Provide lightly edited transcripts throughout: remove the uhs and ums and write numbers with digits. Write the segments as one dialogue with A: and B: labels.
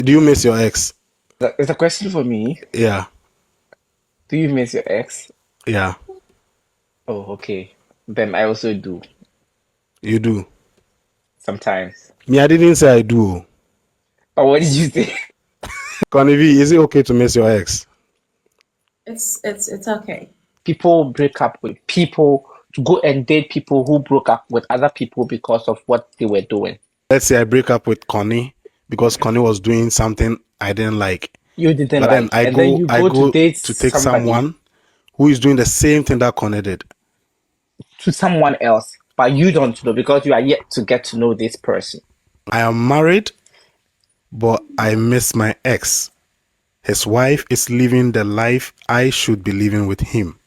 A: Do you miss your ex?
B: It's a question for me.
A: Yeah,
B: Do you miss your ex?
A: yeah,
B: Oh, okay. Then I also do
A: you do.
B: sometimes.
A: Me, I didn't say I do.
B: But what did you say?
A: Connie V, is it okay to miss your ex?
C: It's okay.
B: People break up with people to go and date people who broke up with other people because of what they were doing.
A: Let's say I break up with Connie because Connie was doing something I didn't like.
B: You didn't
A: But then
B: like, and then you
A: I
B: go to
A: go
B: date
A: to take
B: somebody,
A: someone who is doing the same thing that Connie did.
B: to someone else, but you don't know because you are yet to get to know this person.
A: I am married, but I miss my ex. His wife is living the life I should be living with him.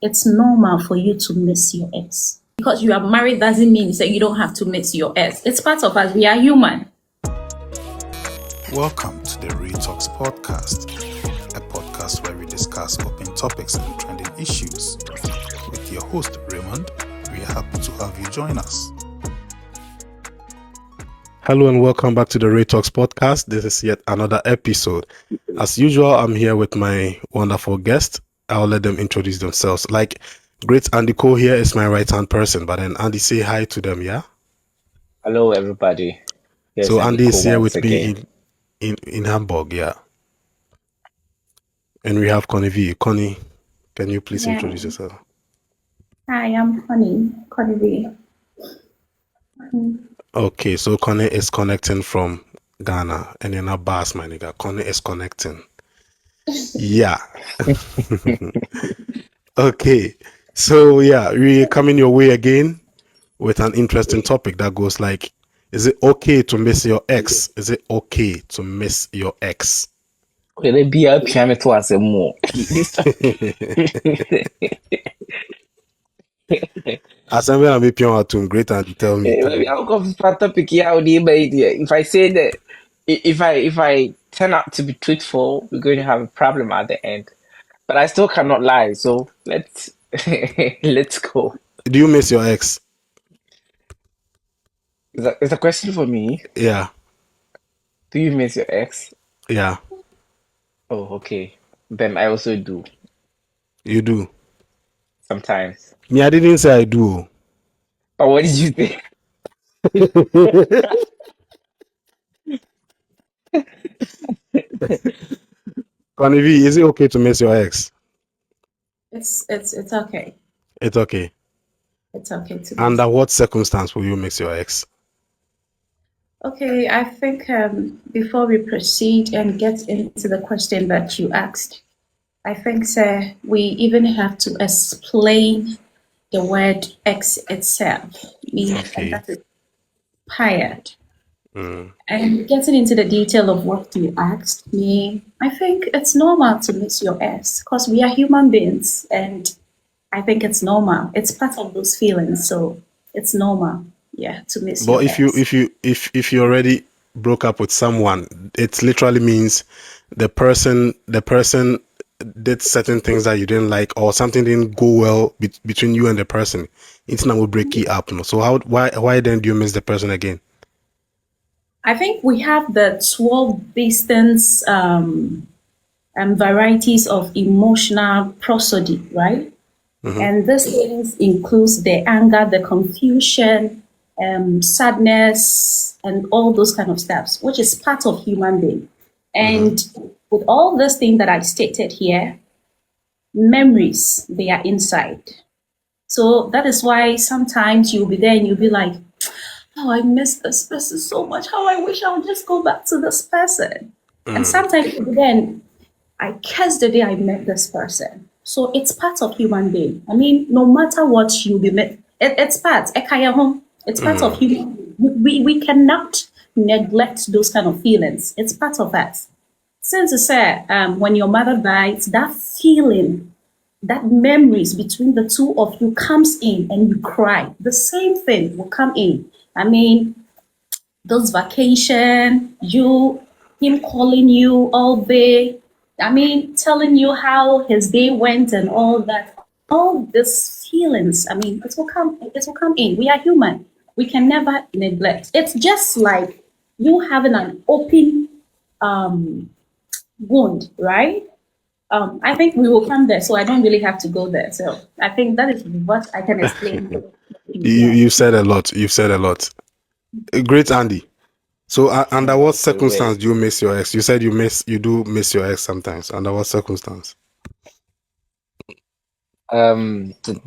C: It's normal for you to miss your ex. Because you are married doesn't mean that you don't have to miss your ex. It's part of us. We are human.
A: Welcome to the Real Talks podcast, a podcast where we discuss open topics and trending issues. With your host, Raymond, we are happy to have you join us. Hello and welcome back to the Ray Talks podcast. This is yet another episode. As usual, I'm here with my wonderful guest. I'll let them introduce themselves. Like great Andy Cole here is my right-hand person, but then Andy, say hi to them, yeah?
B: Hello, everybody. Yes,
A: So Andy is here
B: once
A: with
B: again.
A: me in Hamburg, yeah. And we have Connie V. Connie, can you please introduce yourself?
C: Hi, I'm Connie V.
A: Okay, so Connie is connecting from Ghana, and you're not Bass, my nigga. Connie is connecting. Yeah. Okay, so yeah, we're coming your way again with an interesting topic that goes like, is it okay to miss your ex? Is it okay to miss your ex?
B: Okay, let be a piano to us more.
A: Assembly and be pure to great and tell me.
B: I'll go for topic here. If I say that, if I turn out to be truthful, we're going to have a problem at the end. But I still cannot lie. So let's let's go.
A: Do you miss your ex?
B: Is a question for me.
A: Yeah,
B: Do you miss your ex?
A: yeah,
B: Oh, okay. Then I also do
A: you do.
B: sometimes.
A: Me, I didn't say I do.
B: But what did you think?
A: Connie V, is it okay to miss your ex?
C: It's okay.
A: It's okay.
C: It's okay to miss.
A: Under what circumstance will you miss your ex?
C: Okay, I think before we proceed and get into the question that you asked, I think, sir, we even have to explain the word ex itself.
A: Okay.
C: That is tired. And getting into the detail of what you asked me, I think it's normal to miss your ex because we are human beings, and I think it's normal. It's part of those feelings, so it's normal, yeah, to miss
A: But
C: your ex.
A: if you already broke up with someone, it literally means the person did certain things that you didn't like, or something didn't go well between you and the person. It's not will break it up. No? So why then do you miss the person again?
C: I think we have the 12 distant varieties of emotional prosody, right? And this things includes the anger, the confusion, sadness, and all those kind of steps, which is part of human being. And with all this thing that I stated here, memories, they are inside. So that is why sometimes you'll be there and you'll be like, oh, I miss this person so much. How I wish I would just go back to this person. And sometimes then I curse the day I met this person. So it's part of human being. I mean, no matter what you be met, it's part. It's part of human. We cannot neglect those kind of feelings. It's part of us. Since you said when your mother dies, that feeling, that memories between the two of you comes in and you cry. The same thing will come in. I mean, those vacation, him calling you all day. I mean, telling you how his day went and all that. All these feelings, I mean, it will come in. We are human. We can never neglect. It's just like you having an open wound, right? I think we will come there, so I don't really have to go there. So I think that is what I can explain.
A: You
C: Yeah.
A: you said a lot. You've said a lot. Great, Andy. So under what
B: Okay, wait.
A: circumstance do you miss your ex? You said you do miss your ex sometimes. Under what circumstance?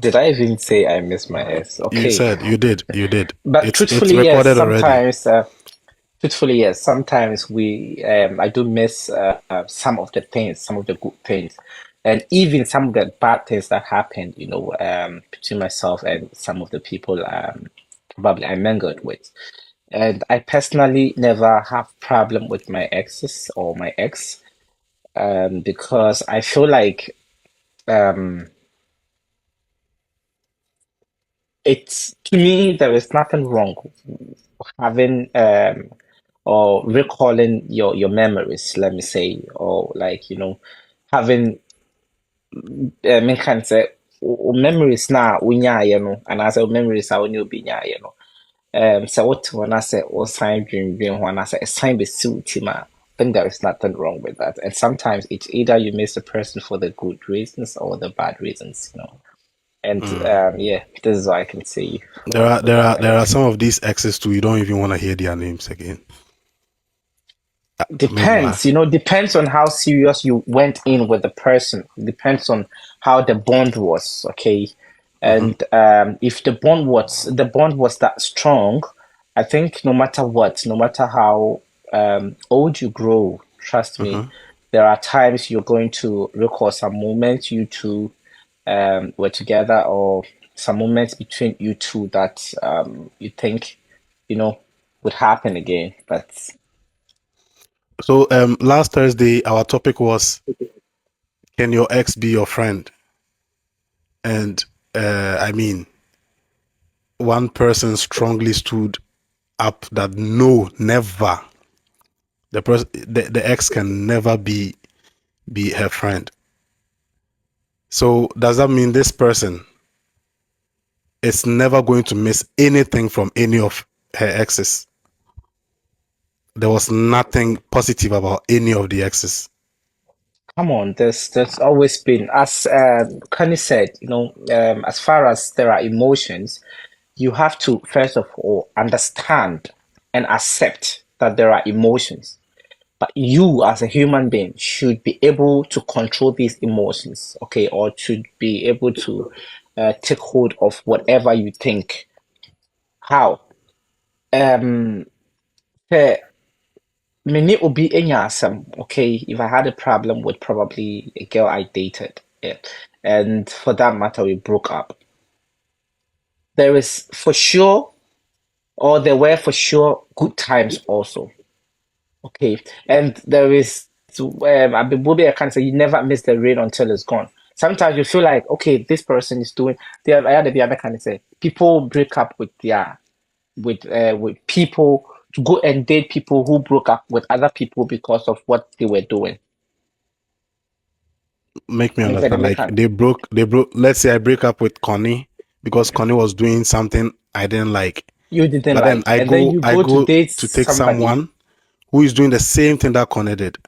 B: Did I even say I miss my ex?
A: You
B: Okay,
A: said you did. You did.
B: but
A: It's
B: truthfully, yes.
A: recorded already.
B: Sometimes, truthfully, yes. Sometimes I do miss some of the things, some of the good things, and even some of the bad things that happened. Between myself and some of the people probably I mingled with. And I personally never have problem with my exes or my ex, because I feel like um, it's to me there is nothing wrong having or recalling your memories, let me say, or like having me can say memories na unyaye no and as memories a only obi nyaye no sɛ wote hɔ na sɛ wosan dwendwen ho anaasɛ ɛsan bɛsi wo tim a I think there is nothing wrong with that. And sometimes it's either you miss the person for the good reasons or the bad reasons. And yeah, this is what I can say for that
A: There are
B: matter.
A: some of these exes too. You don't even want to hear their names again. Maybe why?
B: Depends on how serious you went in with the person. Depends on how the bond was, okay? And if the bond was that strong, I think no matter what, no matter how old you grow, trust me, there are times you're going to recall some moments you two were together, or some moments between you two that you think, would happen again. But
A: So last Thursday our topic was, can your ex be your friend? And I mean, one person strongly stood up that no, never. The ex can never be her friend. So does that mean this person is never going to miss anything from any of her exes? There was nothing positive about any of the exes.
B: come on, there's always been, as Connie said, as far as there are emotions, you have to first of all understand and accept that there are emotions. But you, as a human being, should be able to control these emotions, okay, or should be able to take hold of whatever you think. How? Um, eh, Many obi enya asɛm, okay, if I had a problem with probably a girl I dated, yeah, and for that matter, we broke up. There is for sure, or there were for sure good times also, okay, and there is, Abibobi, I can say you never miss the rain until it's gone. Sometimes you feel like, okay, this person is doing. I had the other kind of say people break up with people to go and date people who broke up with other people because of what they were doing.
A: Make me
B: Me say the
A: understand. Like
B: mekan.
A: they broke. Let's say I break up with Connie because Connie was doing something I didn't like.
B: You didn't
A: But then
B: like, and then you
A: I
B: go to
A: go
B: date
A: to take
B: somebody,
A: someone who is doing the same thing that Connie did.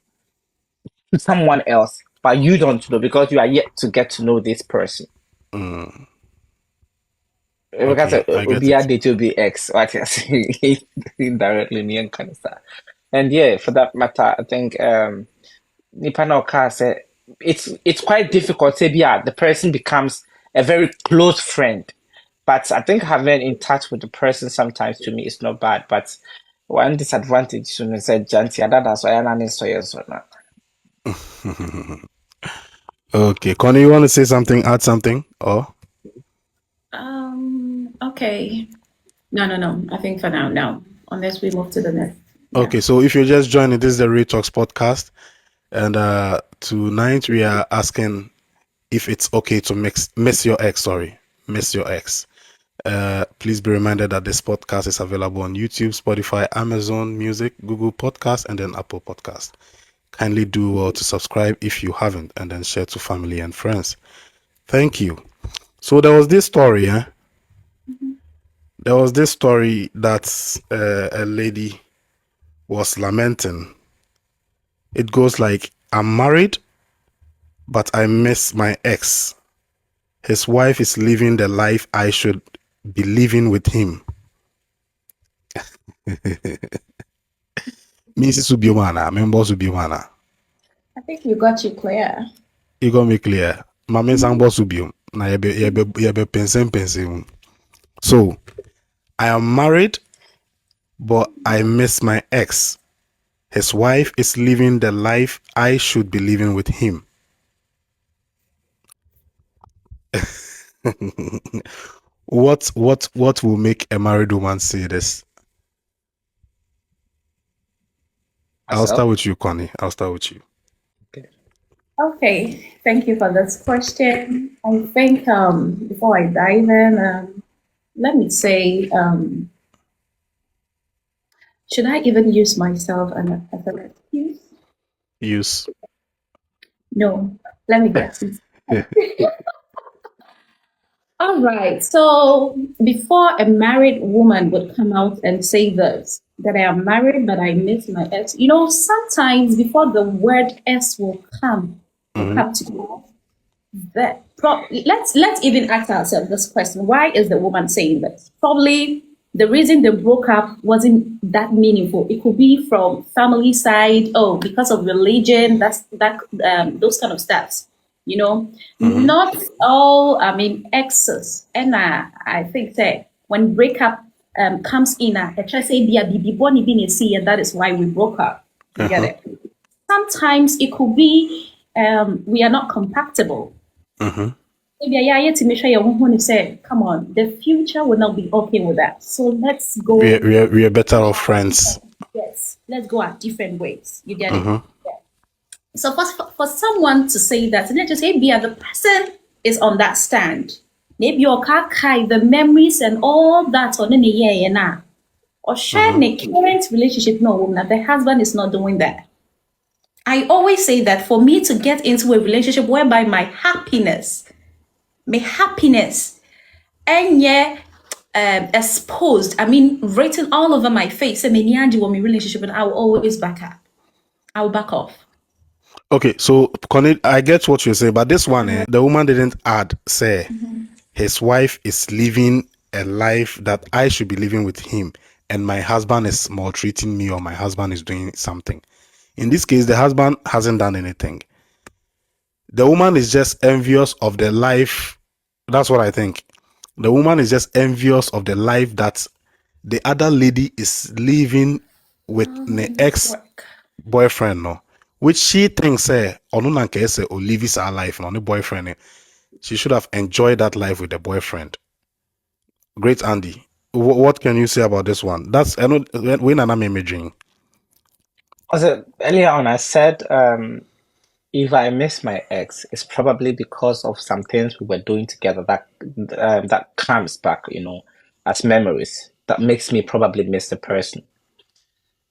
B: someone else, but you don't know because you are yet to get to know this person. Because
A: Okay, I get
B: be a
A: it.
B: date will be X, what you saying indirectly, me and kind of stuff. And yeah, for that matter, I think nipa na ɔka sɛ it's quite difficult. Say, yeah, the person becomes a very close friend. But I think having in touch with the person sometimes to me is not bad. But one disadvantage to me said Janti, that's why I'm not.
A: Okay, Connie, you want to say something? Add something? Or
C: Okay. No. I think for now, no. Unless we move to the next. Yeah.
A: okay. So if you're just joining, this is the Ray Talks podcast, and tonight we are asking if it's okay to miss your ex. Sorry, miss your ex. Please be reminded that this podcast is available on YouTube, Spotify, Amazon Music, Google Podcast, and then Apple Podcast. Kindly do well to subscribe if you haven't, and then share to family and friends. Thank you. So there was this story, There was this story that a lady was lamenting It goes like, I'm married, but I miss my ex. His wife is living the life I should be living with him. Mrs. Subiomana, members Subiomana.
C: I think you got you clear.
A: You got me clear. My main sambo Subiom. Na yebe pensem. So, I am married, but I miss my ex. His wife is living the life I should be living with him. What will make a married woman say this? I'll start with you, Connie. I'll start with you.
C: Okay, thank you for this question. I think before I dive in, let me say, should I even use myself as an excuse?
A: Use.
C: No, let me guess. All right. So before a married woman would come out and say this, that I am married, but I miss my ex. You know, sometimes before the word "s" will come to you, let's even ask ourselves this question: why is the woman saying this? Probably the reason they broke up wasn't that meaningful. It could be from family side, oh, because of religion, those kind of stuff. You know, not all. I mean, exes, and I think that when breakup comes in, I try to say, and that is why we broke up. You get it? Sometimes it could be we are not compatible. Maybe I say, come on, the future will not be okay with that. So let's go.
A: We are better off friends.
C: Yes, let's go our different ways. You get it? Yeah. So for someone to say that, let's just say, the person is on that stand. Maybe your kakai, the memories and all that on any year now. Or share a current relationship, no, the husband is not doing that. I always say that for me to get into a relationship whereby my happiness, and exposed, I mean, written all over my face, and my relationship, and I will always back up. I will back off.
A: Okay, so Connie, I get what you're saying, but this one, the woman didn't add, say, his wife is living a life that I should be living with him, and my husband is maltreating me, or my husband is doing something. In this case, the husband hasn't done anything. The woman is just envious of the life. That's what I think. The woman is just envious of the life that the other lady is living with the ex-boyfriend, no, which she thinks or live is her life, no, the boyfriend. She should have enjoyed that life with the boyfriend. Great Andy, what can you say about this one? That's I know when I'm imaging.
B: Also, earlier on, I said if I miss my ex, it's probably because of some things we were doing together that comes back, as memories that makes me probably miss the person,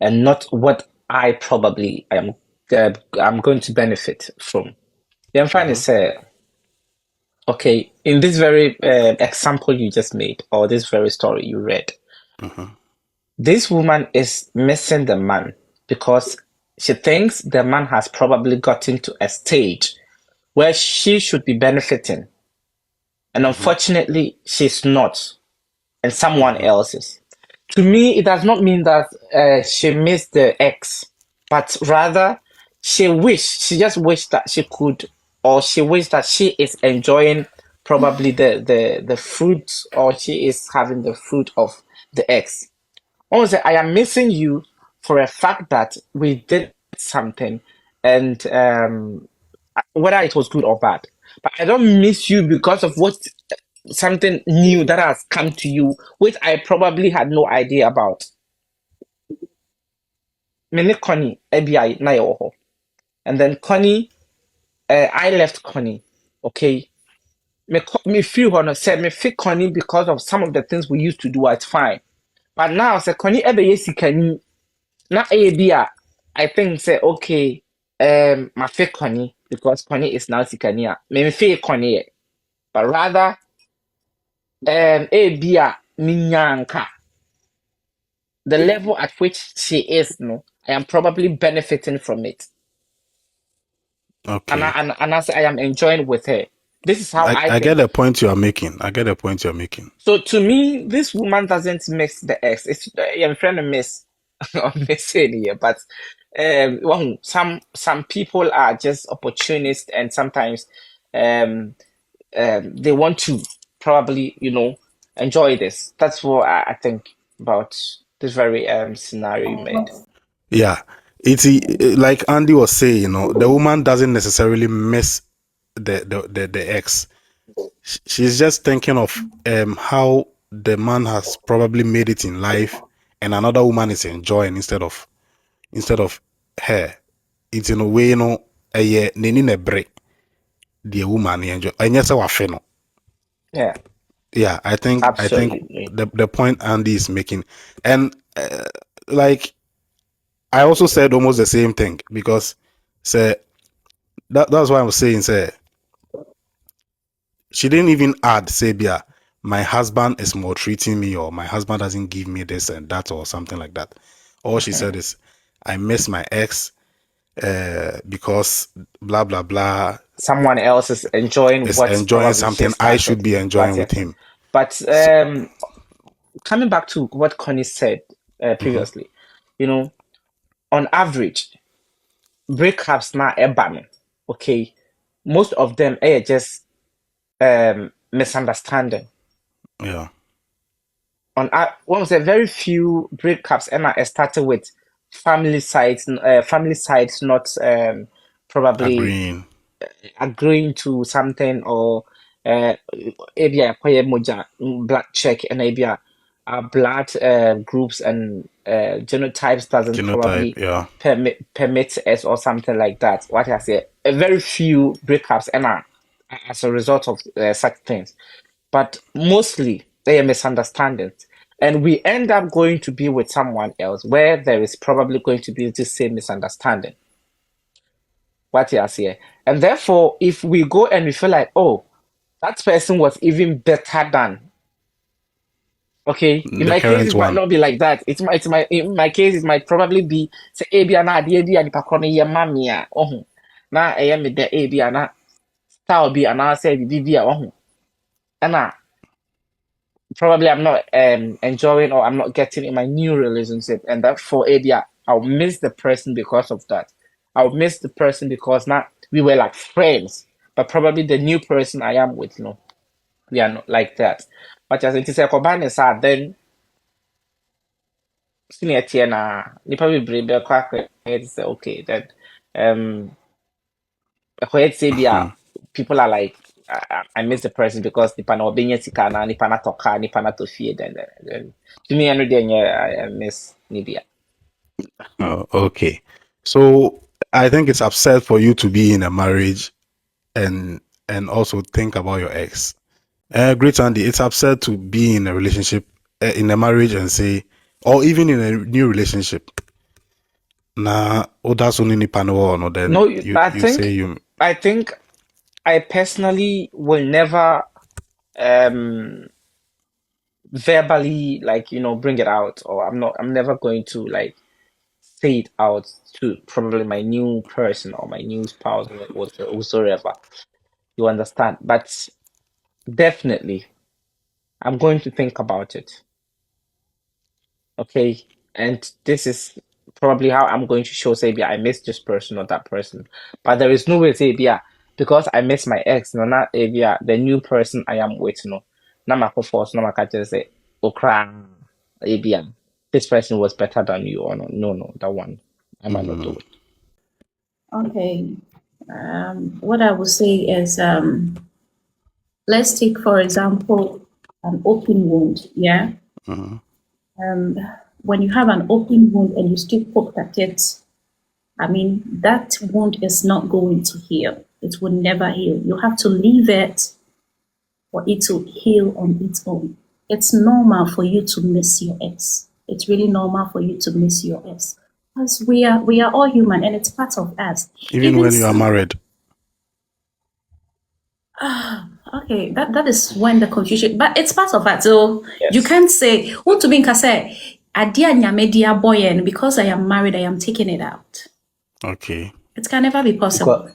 B: and not what I probably am. I'm going to benefit from. I'm trying to say, okay, in this very example you just made, or this very story you read, this woman is missing the man because she thinks the man has probably gotten to a stage where she should be benefiting. And unfortunately, she's not, and someone else is. To me, it does not mean that she missed the ex, but rather she just wished that she could, or she wished that she is enjoying probably the fruit, or she is having the fruit of the ex. Honestly, I am missing you for a fact that we did something, and whether it was good or bad. But I don't miss you because of something new that has come to you, which I probably had no idea about. Me Connie, ABI na yɛwɔ hɔ. And then Connie, I left Connie. Okay. Me feel her said me fit Connie because of some of the things we used to do. It's fine. But now say Connie ebe yesikani. Na ABI, I think say okay. My fit Connie because Connie is now sikania. Me fit Connie, but rather ABI minyanka. The level at which she is, no, I am probably benefiting from it.
A: Okay.
B: and as I am enjoying with her. This is how I
A: I get
B: think.
A: the point you are making. I get the point you're making.
B: So to me, this woman doesn't miss the ex. It's I'm trying to miss or missing here, but well, some people are just opportunists, and sometimes um they want to probably enjoy this. That's what I think about this very scenario you made.
A: Yeah. It's like Andy was saying, the woman doesn't necessarily miss the ex. She's just thinking of how the man has probably made it in life and another woman is enjoying instead of her. It's in a way, a nini ne break the woman enjoy. And yes, our no.
B: Yeah,
A: Yeah, I think
B: absolutely.
A: the point Andy is making, and like I also said almost the same thing because say that's why I'm saying say she didn't even add say Bia, my husband is maltreating me or my husband doesn't give me this and that or something like that. All she said is I miss my ex because blah blah blah
B: Someone else is enjoying
A: is
B: what's
A: enjoying
B: probably she
A: something I
B: started.
A: should be enjoying with him.
B: But coming back to what Connie said previously, on average, breakups now eba okay, most of them are just misunderstanding.
A: Yeah.
B: One say very few breakups and I started with family sides not probably agreeing to something or maybe moja blood check and maybe blood groups and genotypes doesn't probably
A: Yeah.
B: permit us or something like that. What I say, a very few breakups and as a result of such things, but mostly they are misunderstandings. And we end up going to be with someone else where there is probably going to be the same misunderstanding. What you say. And therefore, if we go and we feel like, oh, that person was even better than, okay, in my case, it might not be like that. In my case, it might probably be, say, Abia and Pakoni, ya mamia, oh, na, I am the Abia, na, style be, and I say, Bibia, oh, and probably I'm not enjoying or I'm not getting in my new relationship, and therefore, Abia, I'll miss the person because of that. I'll miss the person because now we were like friends, but probably the new person I am with, we are not like that. But as it is a combined sad, then senior Tiana, you probably bring back say okay, then people are like I miss the person because nipa na obenye sika na nipa na toka nipa na to fie then to me every day I miss Nibia.
A: Oh, okay. So I think it's upset for you to be in a marriage and also think about your ex. Great Andy, it's upset to be in a relationship, in a marriage and say, or even in a new relationship. Nah, oh, that's only nipa no. Then
B: No,
A: you say you.
B: I think I personally will never verbally bring it out, or I'm never going to like say it out to probably my new person or my new spouse or whatsoever. You understand? But definitely, I'm going to think about it. Okay, and this is probably how I'm going to show, say, yeah, I miss this person or that person. But there is no way, say, yeah, because I miss my ex, no, not yeah, the new person I am with, no. Now my force, no, my catch say, okra, yeah, this person was better than you, or no, that one, I might not do it.
C: Okay. What I would say is, let's take, for example, an open wound. Yeah. When you have an open wound and you still poke at it, I mean, that wound is not going to heal. It will never heal. You have to leave it for it to heal on its own. It's normal for you to miss your ex. It's really normal for you to miss your ex. Because we are all human and it's part of us.
A: Even when you are married.
C: Okay, that is when the confusion, but it's part of it. So
B: Yes.
C: you can't say, "Who to be say, adia media boy, and because I am married, I am taking it out."
A: Okay.
C: It can never be possible.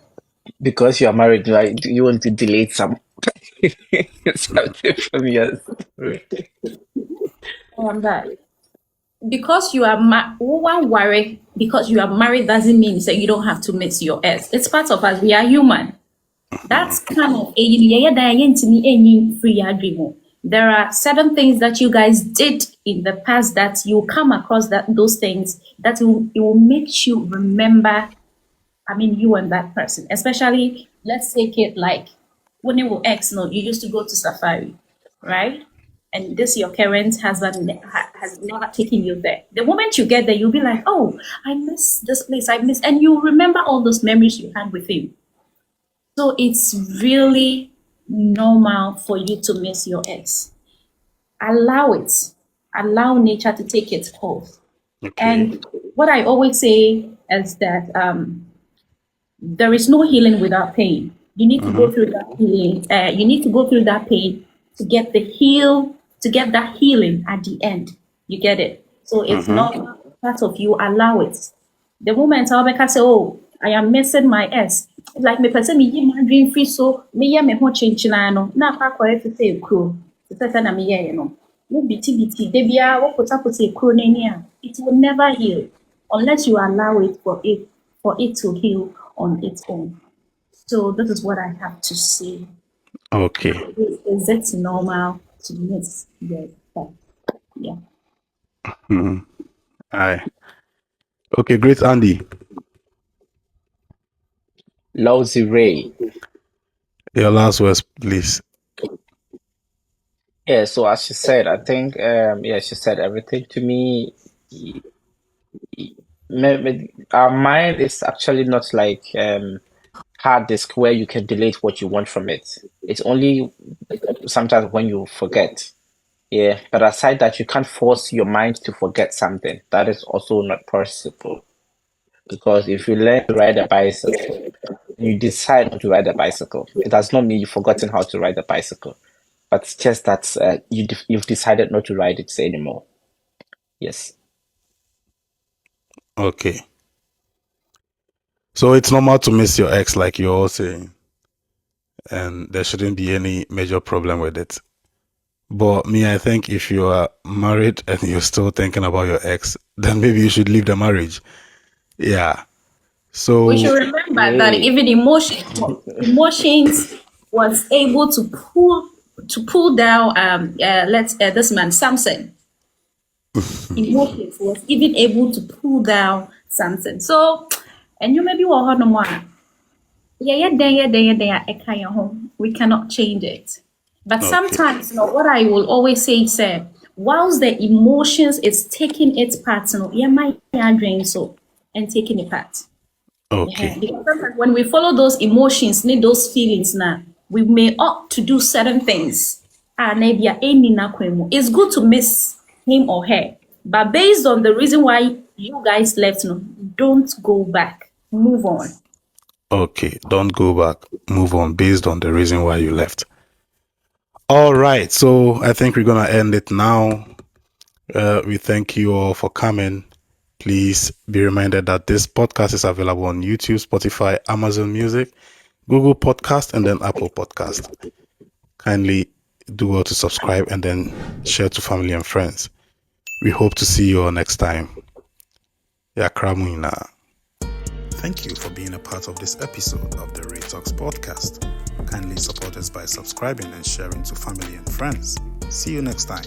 B: Because you are married, right? Do you want to delete something from yours?
C: That because you are one worry because you are married doesn't mean that you don't have to miss your ex. It's part of us. We are human. That's kind of free. There are certain things that you guys did in the past that you come across those things that it will make you remember. I mean, you and that person, especially let's take it like when you were ex, no, you used to go to safari, right? And this your current husband has never taken you there. The moment you get there, you'll be like, oh, I miss this place, I miss, and you remember all those memories you had with him. So it's really normal for you to miss your ex. Allow it. Allow nature to take its course.
A: Okay.
C: And what I always say is that there is no healing without pain. You need to go through that healing. You need to go through that pain to get that healing at the end. You get it? So it's not part of you. Allow it. The moment I say, oh, I am missing my ex. Like me person me my dream free so me ya me ho chinchina no na kwa to say kro. To say na me ya no. No biti de bia wo put a kro na it will never heal unless you allow it for it to heal on its own. So this is what I have to say.
A: Okay.
C: Is it normal to miss your ex? Yeah.
A: Aye. Okay, great, Andy.
B: Lousy Ray.
A: Your last words, please.
B: Yeah, so as she said, I think she said everything to me. Our mind is actually not like hard disk where you can delete what you want from it. It's only sometimes when you forget. Yeah, but aside that, you can't force your mind to forget something. That is also not possible. Because if you learn to ride a bicycle, you decide not to ride a bicycle. It does not mean you've forgotten how to ride a bicycle, but it's just that you've decided not to ride it anymore. Yes.
A: Okay. So it's normal to miss your ex, like you're all saying, and there shouldn't be any major problem with it. But me, I think if you are married and you're still thinking about your ex, then maybe you should leave the marriage. Yeah. So
C: We should remember that even emotions was able to pull down this man Samson. Emotions was even able to pull down Samson. So and you maybe will no more. We cannot change it. But sometimes, what I will always say is, whilst the emotions is taking its part, might drain so and taking it part.
A: okay.
C: Because sometimes when we follow those emotions, need those feelings now, we may opt to do certain things. It's good to miss him or her. But based on the reason why you guys left, don't go back. Move on.
A: Okay, don't go back. Move on based on the reason why you left. All right, so I think we're gonna end it now. We thank you all for coming. Please be reminded that this podcast is available on YouTube, Spotify, Amazon Music, Google Podcast, and then Apple Podcast. Kindly do well to subscribe and then share to family and friends. We hope to see you all next time. Yakramuna. Thank you for being a part of this episode of the Ray Talks podcast. Kindly support us by subscribing and sharing to family and friends. See you next time.